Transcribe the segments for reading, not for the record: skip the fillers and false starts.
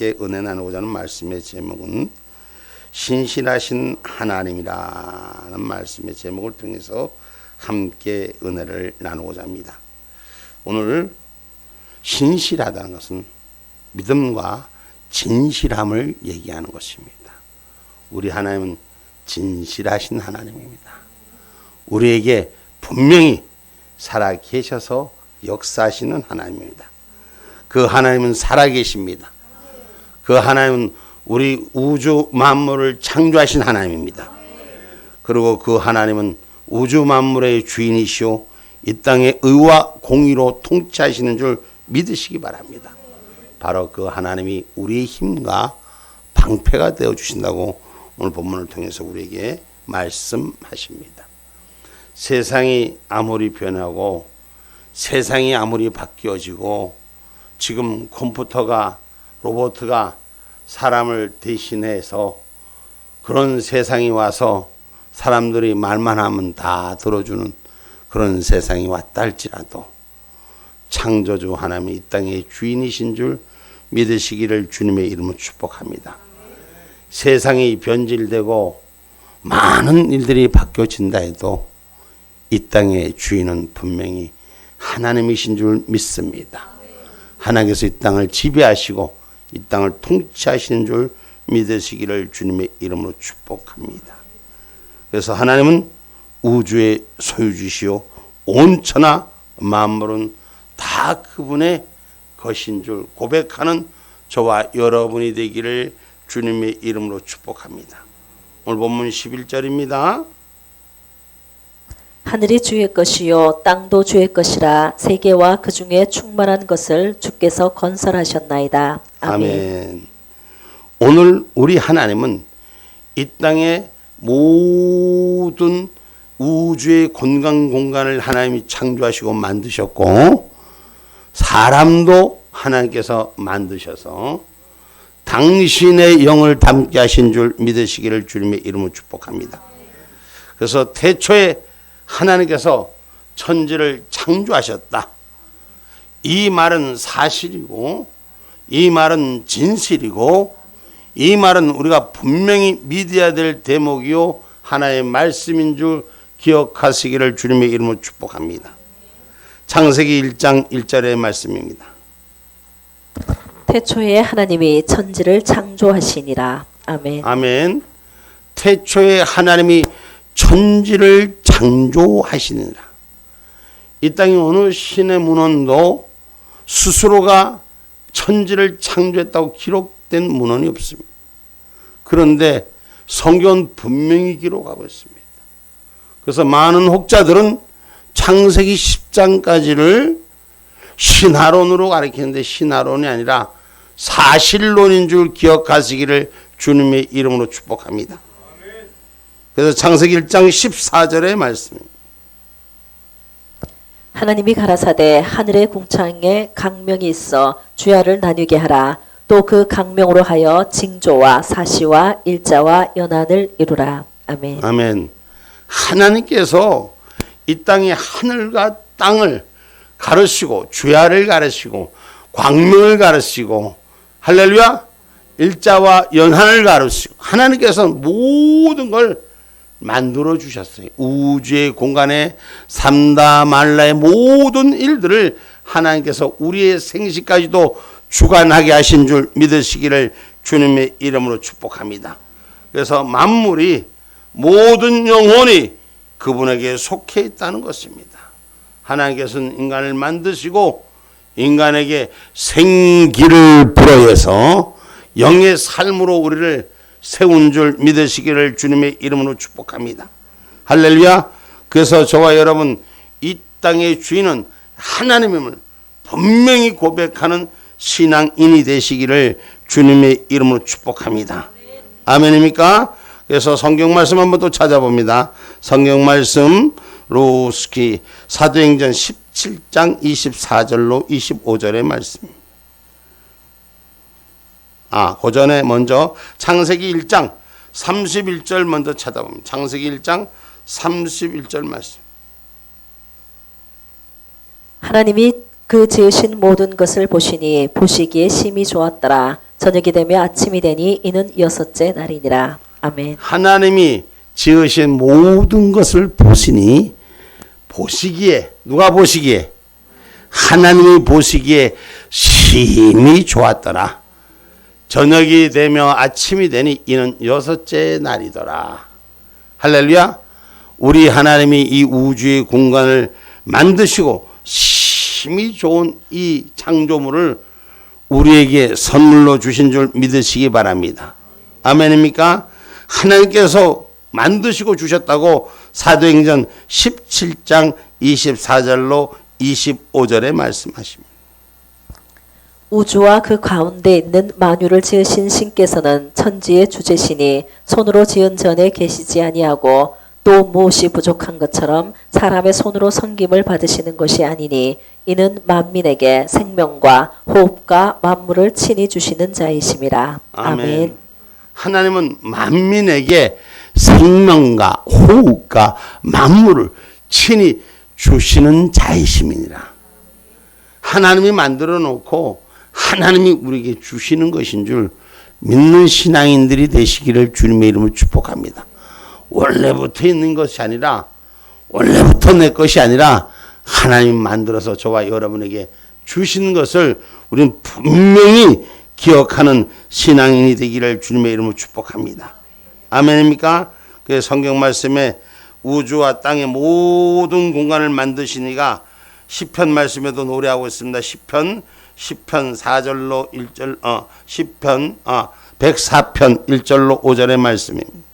함께 은혜 나누고자 하는 말씀의 제목은 신실하신 하나님이라는 말씀의 제목을 통해서 함께 은혜를 나누고자 합니다. 오늘 신실하다는 것은 믿음과 진실함을 얘기하는 것입니다. 우리 하나님은 진실하신 하나님입니다. 우리에게 분명히 살아계셔서 역사하시는 하나님입니다. 그 하나님은 살아계십니다. 그 하나님은 우리 우주 만물을 창조하신 하나님입니다. 그리고 그 하나님은 우주 만물의 주인이시오 이 땅의 의와 공의로 통치하시는 줄 믿으시기 바랍니다. 바로 그 하나님이 우리의 힘과 방패가 되어 주신다고 오늘 본문을 통해서 우리에게 말씀하십니다. 세상이 아무리 변하고 세상이 아무리 바뀌어지고 지금 컴퓨터가 로봇가 사람을 대신해서 그런 세상이 와서 사람들이 말만 하면 다 들어주는 그런 세상이 왔다 할지라도 창조주 하나님이 이 땅의 주인이신 줄 믿으시기를 주님의 이름으로 축복합니다. 세상이 변질되고 많은 일들이 바뀌어진다 해도 이 땅의 주인은 분명히 하나님이신 줄 믿습니다. 하나님께서 이 땅을 지배하시고 이 땅을 통치하시는 줄 믿으시기를 주님의 이름으로 축복합니다. 그래서 하나님은 우주의 소유주시오 온 천하 만물은 다 그분의 것인 줄 고백하는 저와 여러분이 되기를 주님의 이름으로 축복합니다. 오늘 본문 11절입니다. 하늘이 주의 것이요 땅도 주의 것이라 세계와 그 중에 충만한 것을 주께서 건설하셨나이다. 아멘. 아멘. 오늘 우리 하나님은 이 땅의 모든 우주의 공간을 하나님이 창조하시고 만드셨고 사람도 하나님께서 만드셔서 당신의 영을 담게 하신 줄 믿으시기를 주님의 이름으로 축복합니다. 그래서 태초에 하나님께서 천지를 창조하셨다. 이 말은 사실이고 이 말은 진실이고 이 말은 우리가 분명히 믿어야 될 대목이요 하나의 말씀인 줄 기억하시기를 주님의 이름으로 축복합니다. 창세기 1장 1절의 말씀입니다. 태초에 하나님이 천지를 창조하시니라. 아멘. 아멘. 태초에 하나님이 천지를 창조하시니라. 이 땅에 어느 신의 문헌도 스스로가 천지를 창조했다고 기록된 문헌이 없습니다. 그런데 성경은 분명히 기록하고 있습니다. 그래서 많은 혹자들은 창세기 10장까지를 신화론으로 가리키는데 신화론이 아니라 사실론인 줄 기억하시기를 주님의 이름으로 축복합니다. 그래서 창세기 1장 14절의 말씀입니다. 하나님이 가라사대 하늘의 궁창에 강명이 있어 주야를 나뉘게 하라. 또 그 강명으로 하여 징조와 사시와 일자와 연한을 이루라. 아멘. 아멘. 하나님께서 이 땅의 하늘과 땅을 가르시고 주야를 가르시고 광명을 가르시고 할렐루야 일자와 연한을 가르시고 하나님께서 모든 걸 만들어 주셨어요. 우주의 공간에 삼다 말라의 모든 일들을 하나님께서 우리의 생식까지도 주관하게 하신 줄 믿으시기를 주님의 이름으로 축복합니다. 그래서 만물이 모든 영혼이 그분에게 속해 있다는 것입니다. 하나님께서는 인간을 만드시고 인간에게 생기를 불어해서 영의 삶으로 우리를 세운 줄 믿으시기를 주님의 이름으로 축복합니다. 할렐루야. 그래서 저와 여러분 이 땅의 주인은 하나님임을 분명히 고백하는 신앙인이 되시기를 주님의 이름으로 축복합니다. 아멘입니까? 그래서 성경 말씀 한번 또 찾아봅니다. 성경 말씀 로스키 사도행전 17장 24절로 25절의 말씀. 그 전에 먼저 창세기 1장 31절 먼저 찾아봅니다. 창세기 1장 31절 말씀. 하나님이 그 지으신 모든 것을 보시니 보시기에 심히 좋았더라. 저녁이 되며 아침이 되니 이는 여섯째 날이니라. 아멘. 하나님이 지으신 모든 것을 보시니 보시기에 누가 보시기에 하나님이 보시기에 심히 좋았더라. 저녁이 되며 아침이 되니 이는 여섯째 날이더라. 할렐루야. 우리 하나님이 이 우주의 공간을 만드시고 심히 좋은 이 창조물을 우리에게 선물로 주신 줄 믿으시기 바랍니다. 아멘입니까? 하나님께서 만드시고 주셨다고 사도행전 17장 24절로 25절에 말씀하십니다. 우주와 그 가운데 있는 만유를 지으신 신께서는 천지의 주제시니 손으로 지은 전에 계시지 아니하고 또 무엇이 부족한 것처럼 사람의 손으로 섬김을 받으시는 것이 아니니 이는 만민에게 생명과 호흡과 만물을 친히 주시는 자이심이라. 아멘. 하나님은 만민에게 생명과 호흡과 만물을 친히 주시는 자이심이니라. 하나님이 만들어 놓고 하나님이 우리에게 주시는 것인 줄 믿는 신앙인들이 되시기를 주님의 이름으로 축복합니다. 원래부터 있는 것이 아니라 원래부터 내 것이 아니라 하나님 만들어서 저와 여러분에게 주신 것을 우리는 분명히 기억하는 신앙인이 되기를 주님의 이름으로 축복합니다. 아멘입니까? 그 성경 말씀에 우주와 땅의 모든 공간을 만드시니가 시편 말씀에도 노래하고 있습니다. 시편 4절로 1절 시편 104편 1절로 5절의 말씀입니다.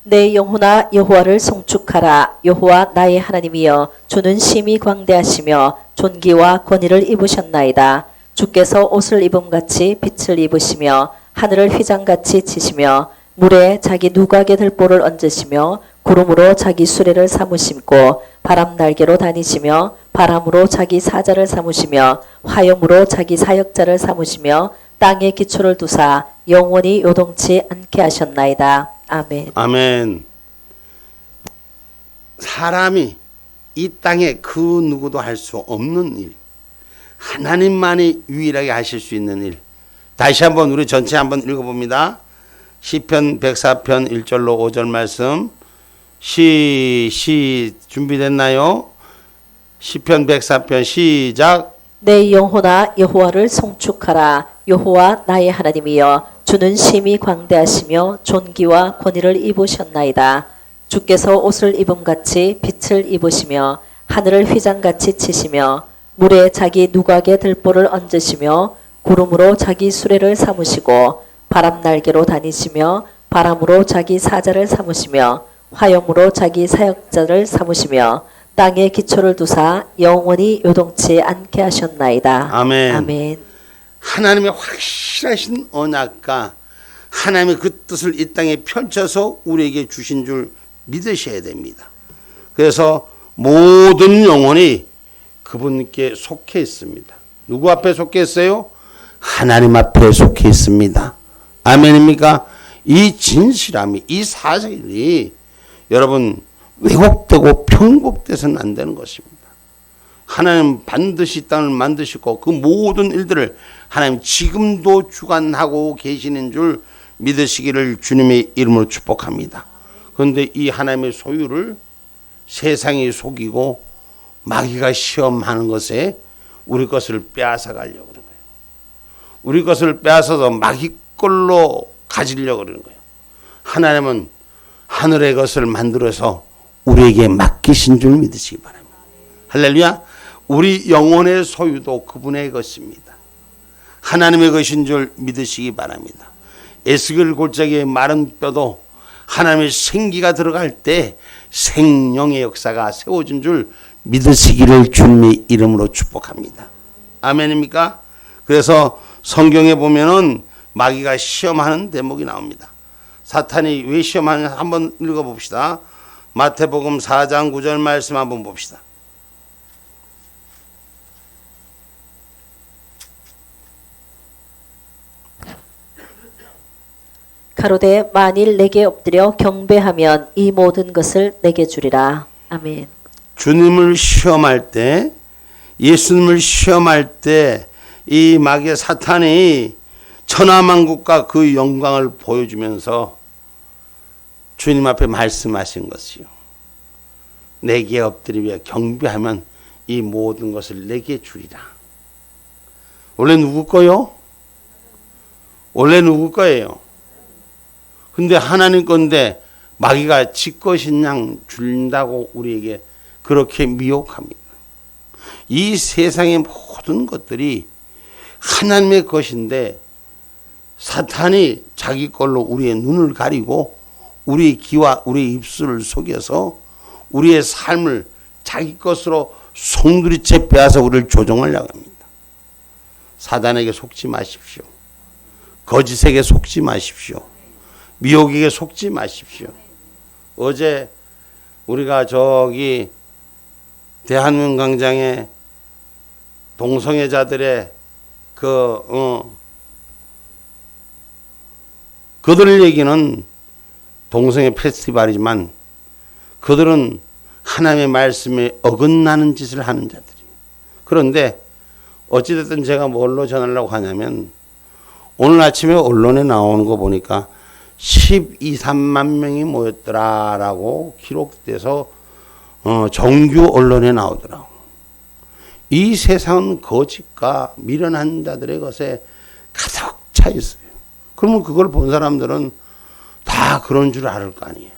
내 영혼아 여호와를 송축하라. 여호와 나의 하나님이여 주는 심히 광대하시며 존귀와 권위를 입으셨나이다. 주께서 옷을 입음같이 빛을 입으시며 하늘을 휘장같이 치시며 물에 자기 누각의 들보를 얹으시며 구름으로 자기 수레를 삼으심고 바람 날개로 다니시며 바람으로 자기 사자를 삼으시며 화염으로 자기 사역자를 삼으시며 땅에 기초를 두사 영원히 요동치 않게 하셨나이다. 아멘. 아멘. 사람이 이 땅에 그 누구도 할 수 없는 일, 하나님만이 유일하게 하실 수 있는 일. 다시 한번 우리 전체 한번 읽어봅니다. 시편 104편 1절로 5절 말씀. 준비됐나요? 시편 104편 시작. 내 영혼아 여호와를 송축하라. 여호와 나의 하나님이여 주는 심히 광대하시며 존귀와 권위를 입으셨나이다. 주께서 옷을 입음같이 빛을 입으시며 하늘을 휘장같이 치시며 물에 자기 누각의 들보를 얹으시며 구름으로 자기 수레를 삼으시고 바람 날개로 다니시며 바람으로 자기 사자를 삼으시며 화염으로 자기 사역자를 삼으시며 땅에 기초를 두사 영원히 요동치 않게 하셨나이다. 아멘. 아멘. 하나님의 확실하신 언약과 하나님의 그 뜻을 이 땅에 펼쳐서 우리에게 주신 줄 믿으셔야 됩니다. 그래서 모든 영혼이 그분께 속해 있습니다. 누구 앞에 속해 있어요? 하나님 앞에 속해 있습니다. 아멘입니까? 이 진실함이, 이 사실이 여러분 왜곡되고 편곡돼서는 안 되는 것입니다. 하나님 반드시 땅을 만드시고 그 모든 일들을 하나님 지금도 주관하고 계시는 줄 믿으시기를 주님의 이름으로 축복합니다. 그런데 이 하나님의 소유를 세상이 속이고 마귀가 시험하는 것에 우리 것을 빼앗아 가려고 그러는 거예요. 우리 것을 빼앗아서 마귀 걸로 가지려고 그러는 거예요. 하나님은 하늘의 것을 만들어서 우리에게 맡기신 줄 믿으시기 바랍니다. 할렐루야. 우리 영혼의 소유도 그분의 것입니다. 하나님의 것인 줄 믿으시기 바랍니다. 에스겔 골짜기의 마른 뼈도 하나님의 생기가 들어갈 때 생명의 역사가 세워진 줄 믿으시기를 주님의 이름으로 축복합니다. 아멘입니까? 그래서 성경에 보면은 마귀가 시험하는 대목이 나옵니다. 사탄이 왜 시험하는지 한번 읽어봅시다. 마태복음 4장 9절 말씀 한번 봅시다. 가로되 만일 내게 엎드려 경배하면 이 모든 것을 내게 주리라. 아멘. 주님을 시험할 때, 예수님을 시험할 때 이 마귀의 사탄이 천하만국과 그 영광을 보여주면서 주님 앞에 말씀하신 것이요. 내게 엎드리며 경배하면 이 모든 것을 내게 주리라. 원래 누구 거요? 원래 누구 거예요? 근데 하나님 건데 마귀가 지 것인 양 준다고 우리에게 그렇게 미혹합니다. 이 세상의 모든 것들이 하나님의 것인데 사탄이 자기 걸로 우리의 눈을 가리고 우리의 귀와 우리의 입술을 속여서 우리의 삶을 자기 것으로 송두리째 빼앗아 우리를 조종하려고 합니다. 사단에게 속지 마십시오. 거짓에게 속지 마십시오. 미혹에게 속지 마십시오. 어제 우리가 저기 대한민광장에 동성애자들의 그들 얘기는 동성애 페스티벌이지만 그들은 하나님의 말씀에 어긋나는 짓을 하는 자들이. 그런데 어찌됐든 제가 뭘로 전하려고 하냐면 오늘 아침에 언론에 나오는 거 보니까 12, 3만 명이 모였더라라고 기록돼서 정규 언론에 나오더라고. 이 세상은 거짓과 미련한 자들의 것에 가득 차 있어요. 그러면 그걸 본 사람들은 다 그런 줄 알 거 아니에요.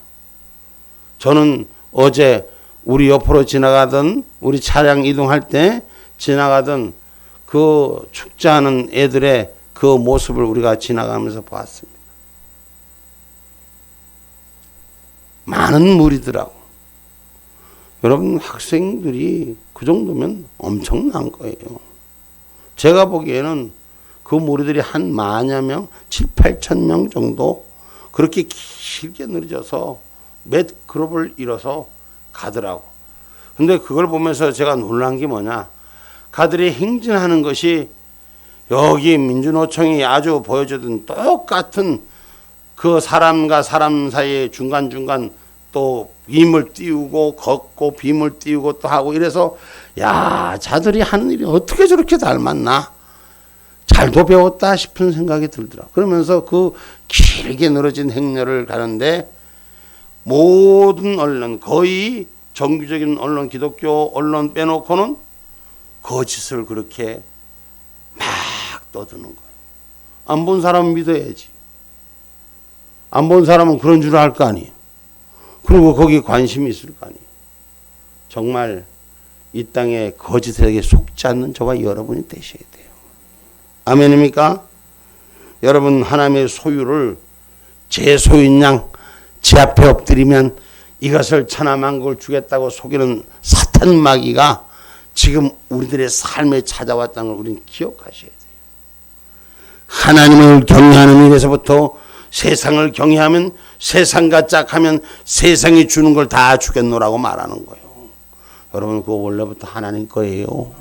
저는 어제 우리 옆으로 지나가던 우리 차량 이동할 때 지나가던 그 축제하는 애들의 그 모습을 우리가 지나가면서 보았습니다. 많은 무리더라고. 여러분 학생들이 그 정도면 엄청난 거예요. 제가 보기에는 그 무리들이 한 만여 명, 7, 8천 명 정도 그렇게 길게 늘어져서 몇 그룹을 이뤄서 가더라고. 근데 그걸 보면서 제가 놀란 게 뭐냐. 가들이 행진하는 것이 여기 민주노총이 아주 보여주던 똑같은 그 사람과 사람 사이에 중간중간 또 빔을 띄우고 걷고 빔을 띄우고 또 하고 이래서 야 자들이 하는 일이 어떻게 저렇게 닮았나 잘도 배웠다 싶은 생각이 들더라. 그러면서 그 길게 늘어진 행렬을 가는데 모든 언론 거의 정규적인 언론 기독교 언론 빼놓고는 거짓을 그렇게 막 떠드는 거예요. 안 본 사람은 믿어야지. 안 본 사람은 그런 줄 알 거 아니에요. 그리고 거기에 관심이 있을 거 아니에요. 정말 이 땅에 거짓에게 속지 않는 저와 여러분이 되셔야 돼요. 아멘입니까? 여러분 하나님의 소유를 제 소유인 양 제 앞에 엎드리면 이것을 천하만국을 주겠다고 속이는 사탄 마귀가 지금 우리들의 삶에 찾아왔다는 걸 우리는 기억하셔야 돼요. 하나님을 경외하는 일에서부터 세상을 경외하면 세상과 짝하면 세상이 주는 걸 다 주겠노라고 말하는 거예요. 여러분 그거 원래부터 하나님 거예요.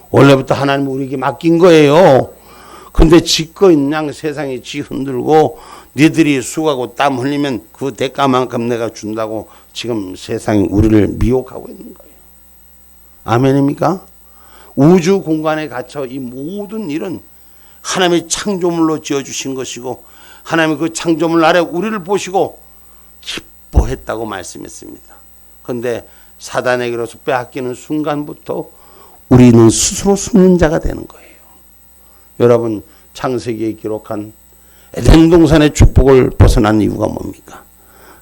원래부터 하나님 우리에게 맡긴 거예요. 근데 지거 있는 양 세상이 지 흔들고 니들이 수고하고 땀 흘리면 그 대가만큼 내가 준다고 지금 세상이 우리를 미혹하고 있는 거예요. 아멘입니까? 우주 공간에 갇혀 이 모든 일은 하나님의 창조물로 지어주신 것이고 하나님의 그 창조물 아래 우리를 보시고 기뻐했다고 말씀했습니다. 그런데 사단에게로서 빼앗기는 순간부터 우리는 스스로 숨는 자가 되는 거예요. 여러분 창세기에 기록한 에덴 동산의 축복을 벗어난 이유가 뭡니까?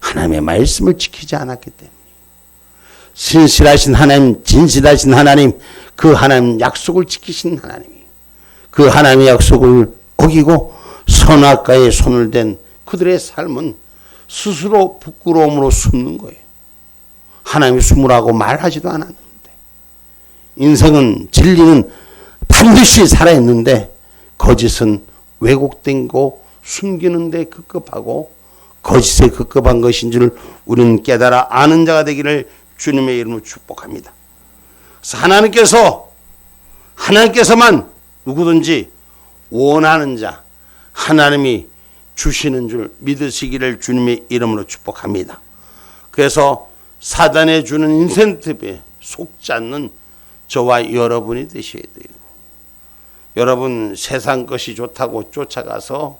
하나님의 말씀을 지키지 않았기 때문에. 신실하신 하나님, 진실하신 하나님, 그 하나님 약속을 지키신 하나님이 그 하나님의 약속을 어기고 선악과에 손을 댄 그들의 삶은 스스로 부끄러움으로 숨는 거예요. 하나님이 숨으라고 말하지도 않았는데. 인생은 진리는 반드시 살아있는데 거짓은 왜곡된 거 숨기는 데 급급하고 거짓에 급급한 것인 줄 우리는 깨달아 아는 자가 되기를 주님의 이름으로 축복합니다. 그래서 하나님께서만 누구든지 원하는 자, 하나님이 주시는 줄 믿으시기를 주님의 이름으로 축복합니다. 그래서 사단에 주는 인센티브에 속지 않는 저와 여러분이 되셔야 돼요. 여러분 세상 것이 좋다고 쫓아가서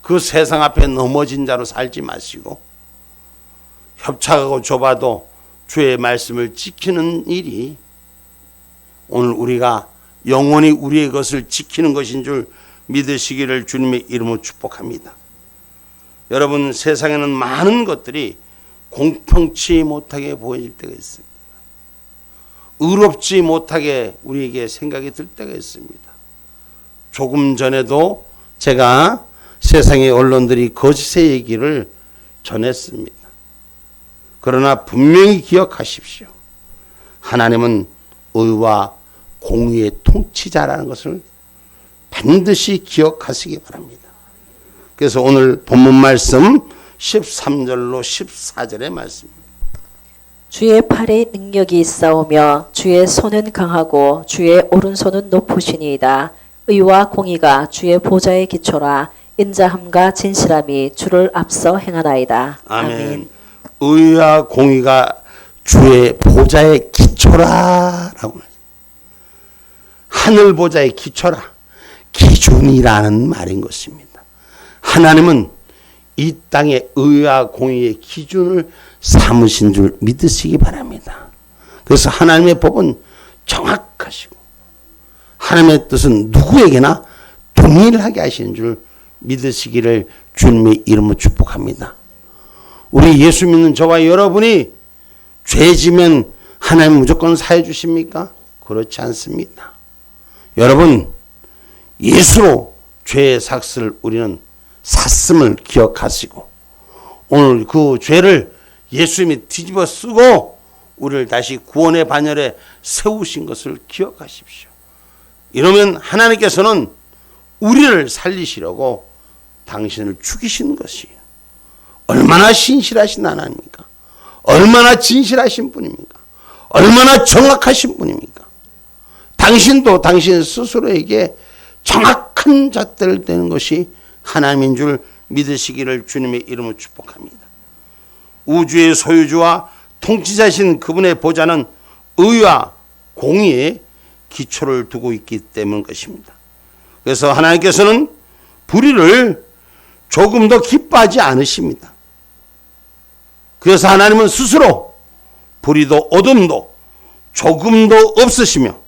그 세상 앞에 넘어진 자로 살지 마시고 협착하고 좁아도 주의 말씀을 지키는 일이 오늘 우리가 영원히 우리의 것을 지키는 것인 줄 믿으시기를 주님의 이름으로 축복합니다. 여러분 세상에는 많은 것들이 공평치 못하게 보일 때가 있습니다. 의롭지 못하게 우리에게 생각이 들 때가 있습니다. 조금 전에도 제가 세상의 언론들이 거짓의 얘기를 전했습니다. 그러나 분명히 기억하십시오. 하나님은 의와 공의의 통치자라는 것을 반드시 기억하시기 바랍니다. 그래서 오늘 본문 말씀 13절로 14절의 말씀입니다. 주의 팔에 능력이 있사오며 주의 손은 강하고 주의 오른손은 높으시니이다. 의와 공의가 주의 보좌의 기초라. 인자함과 진실함이 주를 앞서 행하나이다. 아멘. 의와 공의가 주의 보좌의 기초라라고. 하늘 보좌의 기초라. 기준이라는 말인 것입니다. 하나님은 이 땅의 의와 공의의 기준을 삼으신 줄 믿으시기 바랍니다. 그래서 하나님의 법은 정확하시고 하나님의 뜻은 누구에게나 동일하게 하시는 줄 믿으시기를 주님의 이름으로 축복합니다. 우리 예수 믿는 저와 여러분이 죄 지면 하나님 무조건 사해 주십니까? 그렇지 않습니다. 여러분 예수로 죄의 삭슬 우리는 샀음을 기억하시고 오늘 그 죄를 예수님이 뒤집어 쓰고 우리를 다시 구원의 반열에 세우신 것을 기억하십시오. 이러면 하나님께서는 우리를 살리시려고 당신을 죽이신 것이에요. 얼마나 신실하신 하나님입니까? 얼마나 진실하신 분입니까? 얼마나 정확하신 분입니까? 당신도 당신 스스로에게 정확한 잣대를 떼는 것이 하나님인 줄 믿으시기를 주님의 이름으로 축복합니다. 우주의 소유주와 통치자신 그분의 보좌는 의와 공의에 기초를 두고 있기 때문인 것입니다. 그래서 하나님께서는 불의를 조금 더 기뻐하지 않으십니다. 그래서 하나님은 스스로 불의도 어둠도 조금도 없으시며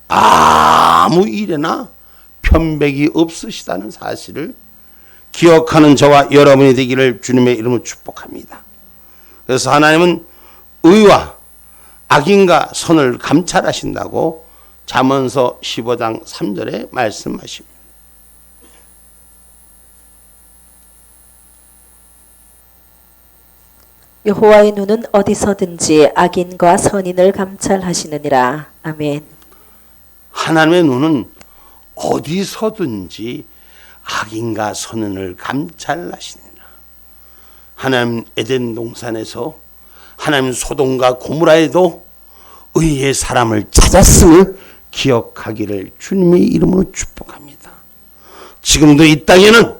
아무 일에나 편백이 없으시다는 사실을 기억하는 저와 여러분이 되기를 주님의 이름으로 축복합니다. 그래서 하나님은 의와 악인과 선을 감찰하신다고 잠언서 15장 3절에 말씀하십니다. 여호와의 눈은 어디서든지 악인과 선인을 감찰하시느니라. 아멘. 하나님의 눈은 어디서든지 악인과 선인을 감찰하시느니라. 하나님 에덴 동산에서 하나님 소돔과 고모라에도 의의 사람을 찾았음을 기억하기를 주님의 이름으로 축복합니다. 지금도 이 땅에는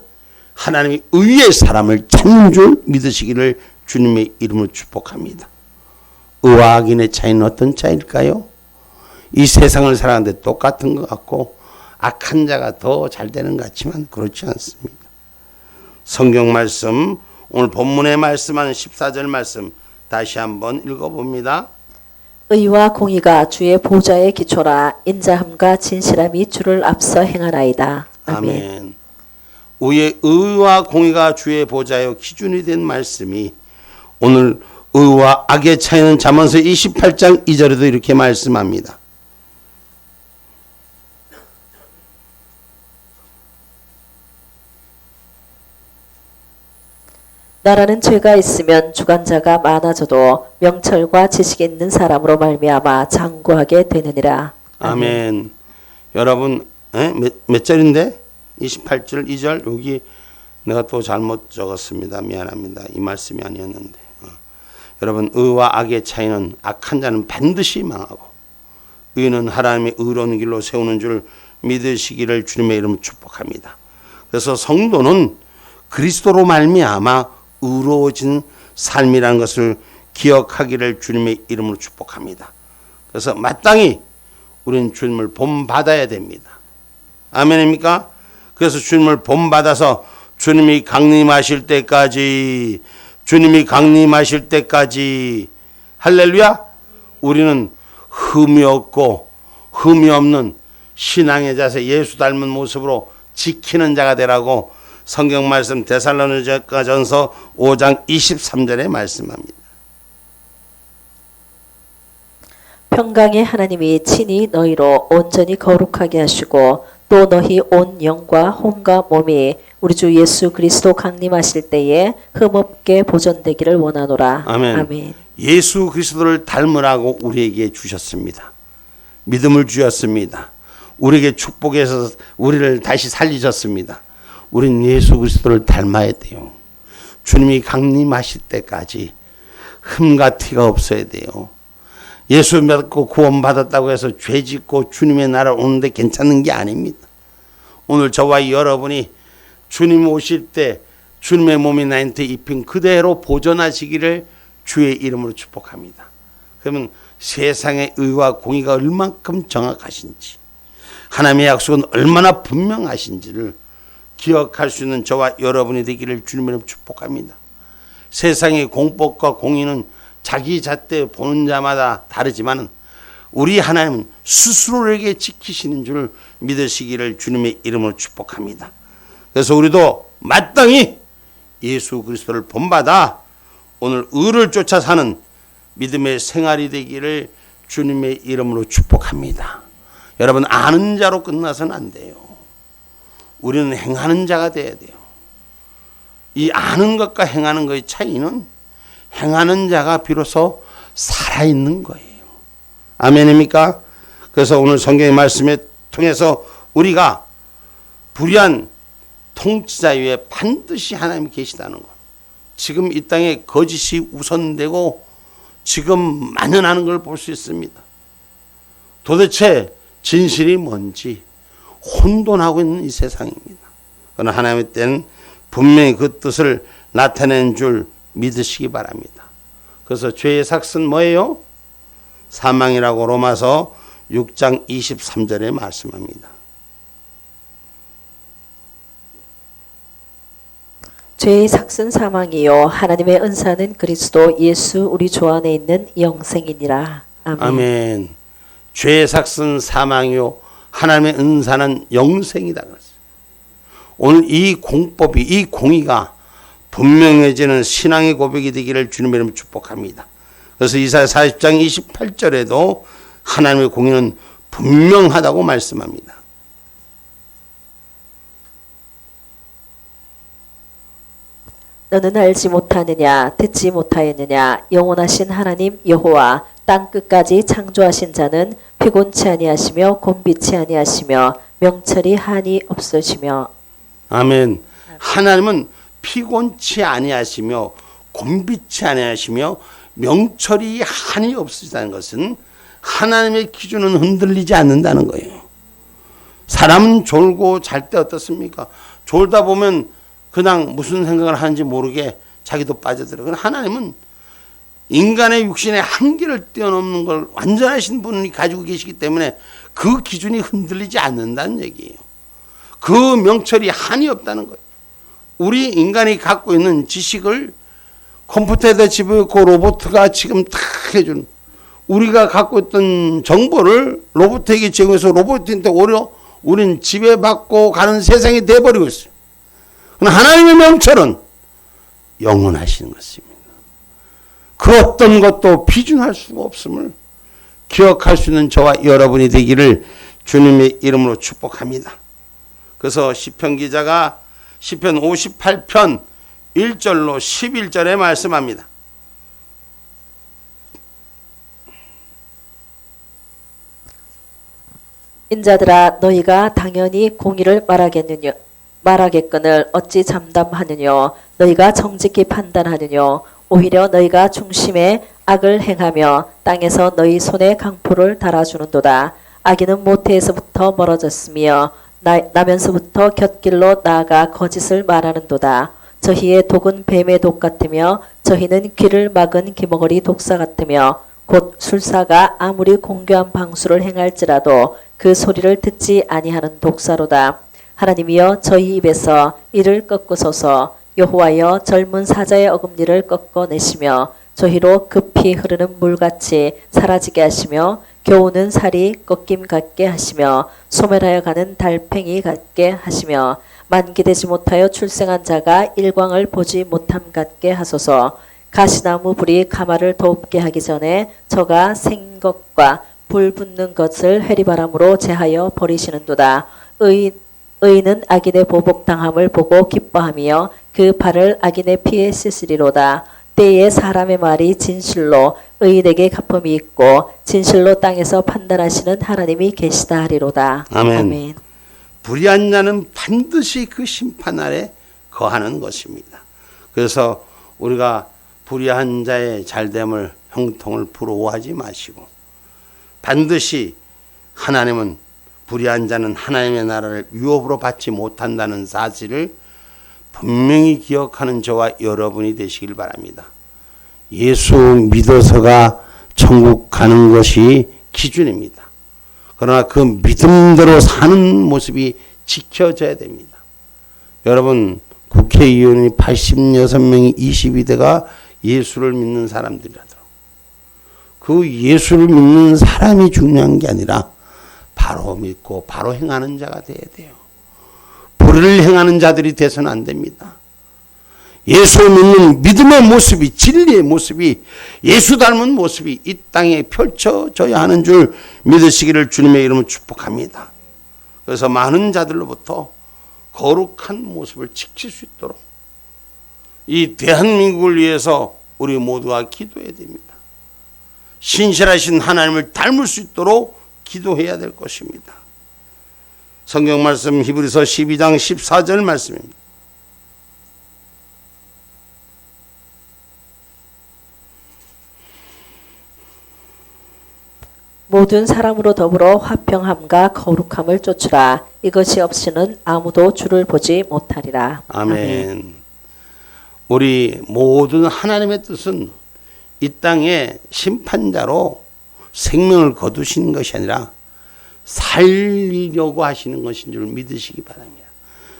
하나님이 의의 사람을 찾는 줄 믿으시기를 주님의 이름으로 축복합니다. 의와 악인의 차이는 어떤 차이일까요? 이 세상을 살아가는데 똑같은 것 같고 악한 자가 더 잘 되는 것 같지만 그렇지 않습니다. 성경 말씀 오늘 본문에 말씀하는 14절 말씀 다시 한번 읽어봅니다. 의와 공의가 주의 보좌의 기초라. 인자함과 진실함이 주를 앞서 행하나이다. 아멘. 의와 공의가 주의 보좌의 기준이 된 말씀이 오늘 의와 악의 차이는 잠언서 28장 2절에도 이렇게 말씀합니다. 나라는 죄가 있으면 주관자가 많아져도 명철과 지식이 있는 사람으로 말미암아 장구하게 되느니라. 아멘. 여러분 몇 절인데? 28절 2절 여기 내가 또 잘못 적었습니다. 미안합니다. 이 말씀이 아니었는데. 여러분 의와 악의 차이는 악한 자는 반드시 망하고 의는 하나님의 의로운 길로 세우는 줄 믿으시기를 주님의 이름으로 축복합니다. 그래서 성도는 그리스도로 말미암아 의로워진 삶이라는 것을 기억하기를 주님의 이름으로 축복합니다. 그래서 마땅히 우리는 주님을 본받아야 됩니다. 아멘입니까? 그래서 주님을 본받아서 주님이 강림하실 때까지 할렐루야, 우리는 흠이 없고 흠이 없는 신앙의 자세, 예수 닮은 모습으로 지키는 자가 되라고 성경 말씀 데살로니가전서 5장 23절에 말씀합니다. 평강의 하나님이 친히 너희로 온전히 거룩하게 하시고 또 너희 온 영과 혼과 몸이 우리 주 예수 그리스도 강림하실 때에 흠없게 보존되기를 원하노라. 아멘. 아멘. 예수 그리스도를 닮으라고 우리에게 주셨습니다. 믿음을 주셨습니다. 우리에게 축복해서 우리를 다시 살리셨습니다. 우린 예수 그리스도를 닮아야 돼요. 주님이 강림하실 때까지 흠과 티가 없어야 돼요. 예수 믿고 구원받았다고 해서 죄 짓고 주님의 나라 오는데 괜찮은 게 아닙니다. 오늘 저와 여러분이 주님 오실 때 주님의 몸이 나한테 입힌 그대로 보존하시기를 주의 이름으로 축복합니다. 그러면 세상의 의와 공의가 얼만큼 정확하신지, 하나님의 약속은 얼마나 분명하신지를 기억할 수 있는 저와 여러분이 되기를 주님으로 축복합니다. 세상의 공법과 공의는 자기 잣대 보는 자마다 다르지만 우리 하나님은 스스로에게 지키시는 줄 믿으시기를 주님의 이름으로 축복합니다. 그래서 우리도 마땅히 예수 그리스도를 본받아 오늘 의를 쫓아 사는 믿음의 생활이 되기를 주님의 이름으로 축복합니다. 여러분, 아는 자로 끝나서는 안 돼요. 우리는 행하는 자가 돼야 돼요. 이 아는 것과 행하는 것의 차이는 행하는 자가 비로소 살아있는 거예요. 아멘입니까? 그래서 오늘 성경의 말씀에 통해서 우리가 불의한 통치자 위에 반드시 하나님이 계시다는 것, 지금 이 땅에 거짓이 우선되고 지금 만연하는 걸 볼 수 있습니다. 도대체 진실이 뭔지 혼돈하고 있는 이 세상입니다. 그러나 하나님의 때는 분명히 그 뜻을 나타낸 줄 믿으시기 바랍니다. 그래서 죄의 삭은 뭐예요? 사망이라고 로마서 6장 23절에 말씀합니다. 죄의 삭은 사망이요 하나님의 은사는 그리스도 예수 우리 주 안에 있는 영생이니라. 아멘. 아멘. 죄의 삭은 사망이요 하나님의 은사는 영생이다 그랬어요. 오늘 이 공법이, 이 공의가 분명해지는 신앙의 고백이 되기를 주님의 이름으로 축복합니다. 그래서 이사야 40장 28절에도 하나님의 공의는 분명하다고 말씀합니다. 너는 알지 못하느냐 듣지 못하였느냐 영원하신 하나님 여호와 땅 끝까지 창조하신 자는 피곤치 아니하시며 곤비치 아니하시며 명철이 한이 없으시며. 아멘. 하나님은 피곤치 아니하시며 곤비치 아니하시며 명철이 한이 없으시다는 것은 하나님의 기준은 흔들리지 않는다는 거예요. 사람은 졸고 잘 때 어떻습니까? 졸다 보면 그냥 무슨 생각을 하는지 모르게 자기도 빠져들어요. 하나님은 인간의 육신의 한계를 뛰어넘는 걸 완전하신 분이 가지고 계시기 때문에 그 기준이 흔들리지 않는다는 얘기예요. 그 명철이 한이 없다는 거예요. 우리 인간이 갖고 있는 지식을 컴퓨터에다 집어넣고 로봇가 지금 다 해주는, 우리가 갖고 있던 정보를 로봇에게 제공해서 로봇한테 오히려 우린 지배받고 가는 세상이 돼버리고 있어요. 그러나 하나님의 명철은 영원하신 것입니다. 그 어떤 것도 비준할 수가 없음을 기억할 수 있는 저와 여러분이 되기를 주님의 이름으로 축복합니다. 그래서 시편 기자가 시편 58편 1절로 11절에 말씀합니다. 인자들아 너희가 당연히 공의를 말하겠거늘 어찌 잠담하느뇨. 너희가 정직히 판단하느뇨. 오히려 너희가 중심에 악을 행하며 땅에서 너희 손에 강포를 달아주는도다. 악인은 모태에서부터 멀어졌으며 나면서부터 곁길로 나아가 거짓을 말하는도다. 저희의 독은 뱀의 독 같으며 저희는 귀를 막은 기머거리 독사 같으며 곧 술사가 아무리 공교한 방수를 행할지라도 그 소리를 듣지 아니하는 독사로다. 하나님이여 저희 입에서 이를 꺾으소서. 여호와여 젊은 사자의 어금니를 꺾어내시며 저희로 급히 흐르는 물같이 사라지게 하시며 겨우는 살이 꺾임 같게 하시며 소멸하여 가는 달팽이 같게 하시며 만기되지 못하여 출생한 자가 일광을 보지 못함 같게 하소서. 가시나무 불이 가마를 돋게 하기 전에 저가 생 것과 불 붙는 것을 회리바람으로 제하여 버리시는도다. 의인은 악인의 보복당함을 보고 기뻐하며 그 발을 악인의 피에 씻으리로다. 때에 사람의 말이 진실로 의인에게 갚음이 있고 진실로 땅에서 판단하시는 하나님이 계시다 하리로다. 아멘. 불의한 자는 반드시 그 심판 아래 거하는 것입니다. 그래서 우리가 불의한 자의 잘됨을 형통을 부러워하지 마시고 반드시 하나님은 불의한 자는 하나님의 나라를 유업으로 받지 못한다는 사실을 분명히 기억하는 저와 여러분이 되시길 바랍니다. 예수 믿어서가 천국 가는 것이 기준입니다. 그러나 그 믿음대로 사는 모습이 지켜져야 됩니다. 여러분, 국회의원이 86명이 22대가 예수를 믿는 사람들이라더라고요. 그 예수를 믿는 사람이 중요한 게 아니라 바로 믿고 바로 행하는 자가 돼야 돼요. 불의를 행하는 자들이 돼서는 안 됩니다. 예수 믿는 믿음의 모습이, 진리의 모습이, 예수 닮은 모습이 이 땅에 펼쳐져야 하는 줄 믿으시기를 주님의 이름으로 축복합니다. 그래서 많은 자들로부터 거룩한 모습을 지킬 수 있도록 이 대한민국을 위해서 우리 모두가 기도해야 됩니다. 신실하신 하나님을 닮을 수 있도록 기도해야 될 것입니다. 성경 말씀 히브리서 12장 14절 말씀입니다. 모든 사람으로 더불어 화평함과 거룩함을 쫓으라. 이것이 없이는 아무도 주를 보지 못하리라. 아멘. 우리 모든 하나님의 뜻은 이 땅에 심판자로 생명을 거두시는 것이 아니라 살리려고 하시는 것인 줄 믿으시기 바랍니다.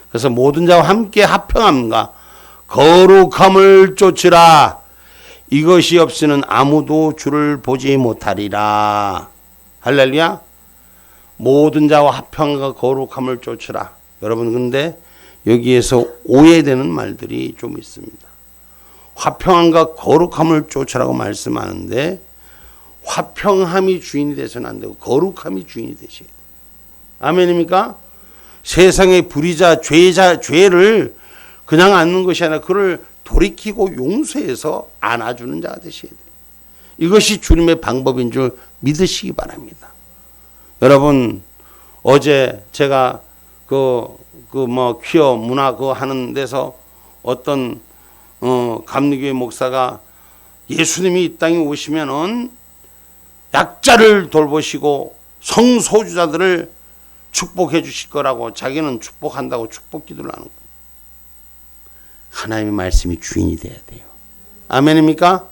그래서 모든 자와 함께 화평함과 거룩함을 쫓으라. 이것이 없이는 아무도 주를 보지 못하리라. 할렐루야. 모든 자와 화평과 거룩함을 쫓으라. 여러분, 근데 여기에서 오해되는 말들이 좀 있습니다. 화평함과 거룩함을 쫓으라고 말씀하는데 화평함이 주인이 되서는 안 되고 거룩함이 주인이 되셔야 돼요. 아멘입니까? 세상의 불의자, 죄를 그냥 안는 것이 아니라 그를 돌이키고 용서해서 안아주는 자가 되셔야 돼요. 이것이 주님의 방법인 줄 믿으시기 바랍니다. 여러분, 어제 제가 퀴어 문화 하는 데서 어떤 감리교회 목사가 예수님이 이 땅에 오시면은 약자를 돌보시고 성소유자들을 축복해 주실 거라고 자기는 축복한다고 축복 기도를 하는 거예요. 하나님의 말씀이 주인이 돼야 돼요. 아멘입니까?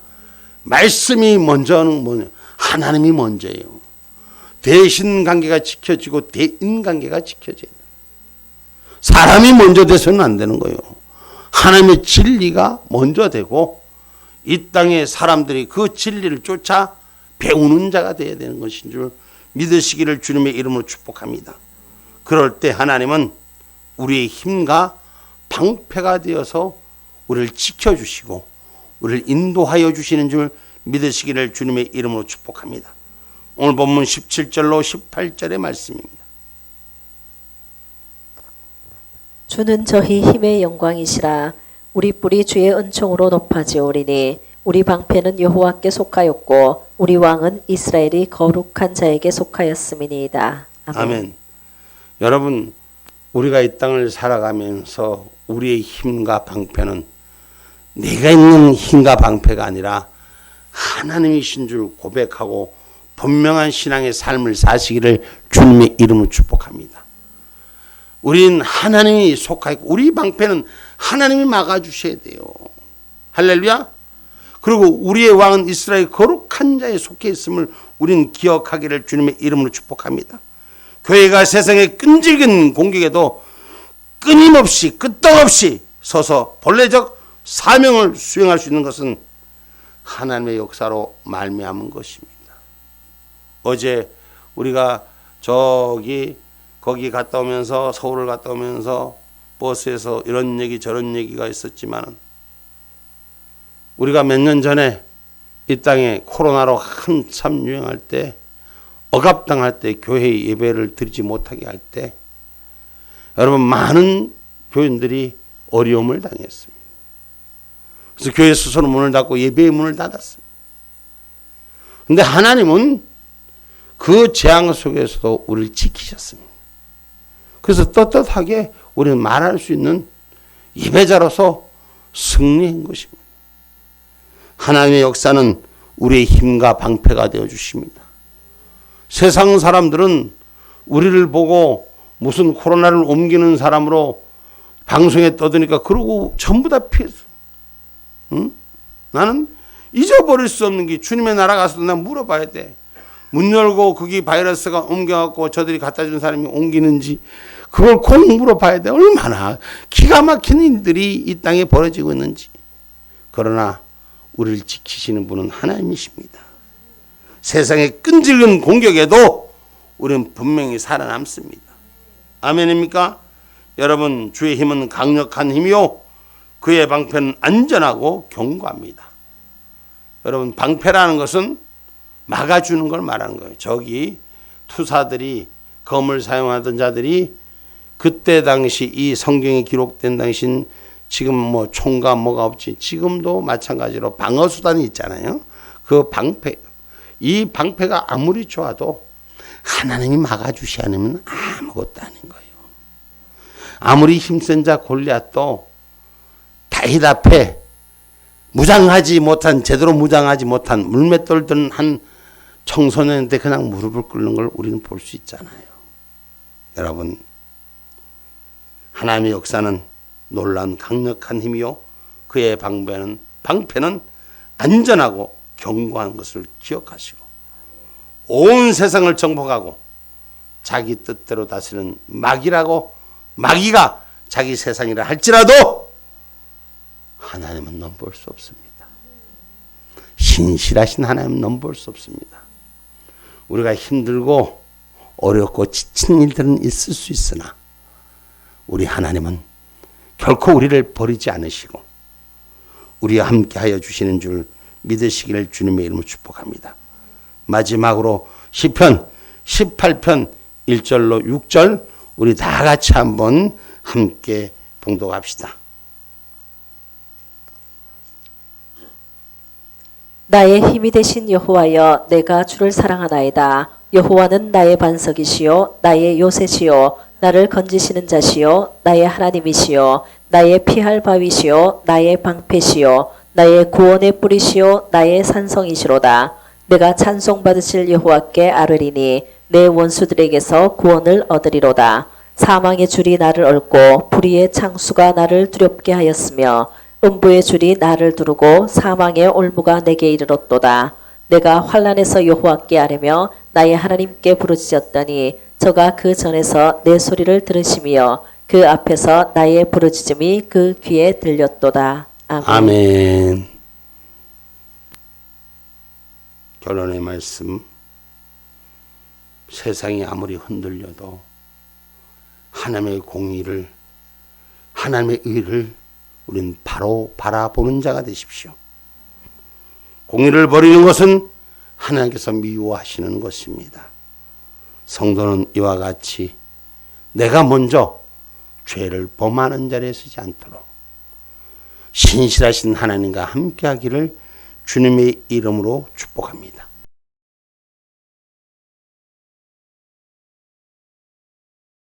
말씀이 먼저는 뭐냐? 하나님이 먼저예요. 대신 관계가 지켜지고 대인 관계가 지켜져야 돼요. 사람이 먼저 돼서는 안 되는 거예요. 하나님의 진리가 먼저 되고 이 땅의 사람들이 그 진리를 쫓아 배우는 자가 되어야 되는 것인 줄 믿으시기를 주님의 이름으로 축복합니다. 그럴 때 하나님은 우리의 힘과 방패가 되어서 우리를 지켜주시고 우리를 인도하여 주시는 줄 믿으시기를 주님의 이름으로 축복합니다. 오늘 본문 17절로 18절의 말씀입니다. 주는 저희 힘의 영광이시라. 우리 뿔이 주의 은총으로 높아지오리니 우리 방패는 여호와께 속하였고 우리 왕은 이스라엘이 거룩한 자에게 속하였음이니이다. 아멘. 아멘. 여러분, 우리가 이 땅을 살아가면서 우리의 힘과 방패는 내가 있는 힘과 방패가 아니라 하나님이신 줄 고백하고 분명한 신앙의 삶을 사시기를 주님의 이름으로 축복합니다. 우린 하나님이 속하였고 우리 방패는 하나님이 막아주셔야 돼요. 할렐루야. 그리고 우리의 왕은 이스라엘 거룩한 자에 속해 있음을 우리는 기억하기를 주님의 이름으로 축복합니다. 교회가 세상의 끈질긴 공격에도 끊임없이 끄떡없이 서서 본래적 사명을 수행할 수 있는 것은 하나님의 역사로 말미암은 것입니다. 어제 우리가 거기 갔다 오면서 서울을 갔다 오면서 버스에서 이런 얘기 저런 얘기가 있었지만 우리가 몇 년 전에 이 땅에 코로나로 한참 유행할 때 억압당할 때 교회 예배를 드리지 못하게 할 때 여러분 많은 교인들이 어려움을 당했습니다. 그래서 교회 스스로 문을 닫고 예배의 문을 닫았습니다. 그런데 하나님은 그 재앙 속에서도 우리를 지키셨습니다. 그래서 떳떳하게 우리는 말할 수 있는 예배자로서 승리한 것입니다. 하나님의 역사는 우리의 힘과 방패가 되어 주십니다. 세상 사람들은 우리를 보고 무슨 코로나를 옮기는 사람으로 방송에 떠드니까 그러고 전부 다 피했어. 응? 나는 잊어버릴 수 없는 게 주님의 나라 가서도 난 물어봐야 돼. 문 열고 거기 바이러스가 옮겨갖고 저들이 갖다 준 사람이 옮기는지 그걸 꼭 물어봐야 돼. 얼마나 기가 막힌 일들이 이 땅에 벌어지고 있는지. 그러나 우리를 지키시는 분은 하나님이십니다. 세상의 끈질긴 공격에도 우리는 분명히 살아남습니다. 아멘입니까? 여러분, 주의 힘은 강력한 힘이요 그의 방패는 안전하고 견고합니다. 여러분, 방패라는 것은 막아주는 걸 말하는 거예요. 저기 투사들이 검을 사용하던 자들이 그때 당시 이 성경에 기록된 당신 지금 뭐 총과 뭐가 없지. 지금도 마찬가지로 방어수단이 있잖아요. 그 방패. 이 방패가 아무리 좋아도 하나님이 막아주시 않으면 아무것도 아닌 거예요. 아무리 힘센 자 골리앗도 다윗 앞에 제대로 무장하지 못한 물맷돌 든 한 청소년한테 그냥 무릎을 꿇는 걸 우리는 볼 수 있잖아요. 여러분, 하나님의 역사는 놀라운 강력한 힘이요 그의 방패는 안전하고 견고한 것을 기억하시고 온 세상을 정복하고 자기 뜻대로 다스리는 마귀가 자기 세상이라 할지라도 하나님은 넘볼 수 없습니다. 신실하신 하나님은 넘볼 수 없습니다. 우리가 힘들고 어렵고 지친 일들은 있을 수 있으나 우리 하나님은 결코 우리를 버리지 않으시고 우리와 함께하여 주시는 줄 믿으시기를 주님의 이름으로 축복합니다. 마지막으로 시편 18편 1절로 6절 우리 다 같이 한번 함께 봉독합시다. 나의 힘이 되신 여호와여, 내가 주를 사랑하나이다. 여호와는 나의 반석이시요 나의 요새시요 나를 건지시는 자시요 나의 하나님이시요 나의 피할 바위시요 나의 방패시요 나의 구원의 뿌리시요 나의 산성이시로다. 내가 찬송받으실 여호와께 아뢰리니 내 원수들에게서 구원을 얻으리로다. 사망의 줄이 나를 얽고 불의의 창수가 나를 두렵게 하였으며 음부의 줄이 나를 두르고 사망의 올무가 내게 이르렀도다. 내가 환난에서 여호와께 아뢰며 나의 하나님께 부르짖었더니 저가 그 전에서 내 소리를 들으시며 그 앞에서 나의 부르짖음이 그 귀에 들렸도다. 아멘. 아멘. 결론의 말씀. 세상이 아무리 흔들려도 하나님의 공의를, 하나님의 의를 우리는 바로 바라보는 자가 되십시오. 공의를 버리는 것은 하나님께서 미워하시는 것입니다. 성도는 이와 같이 내가 먼저 죄를 범하는 자리에 서지 않도록 신실하신 하나님과 함께하기를 주님의 이름으로 축복합니다.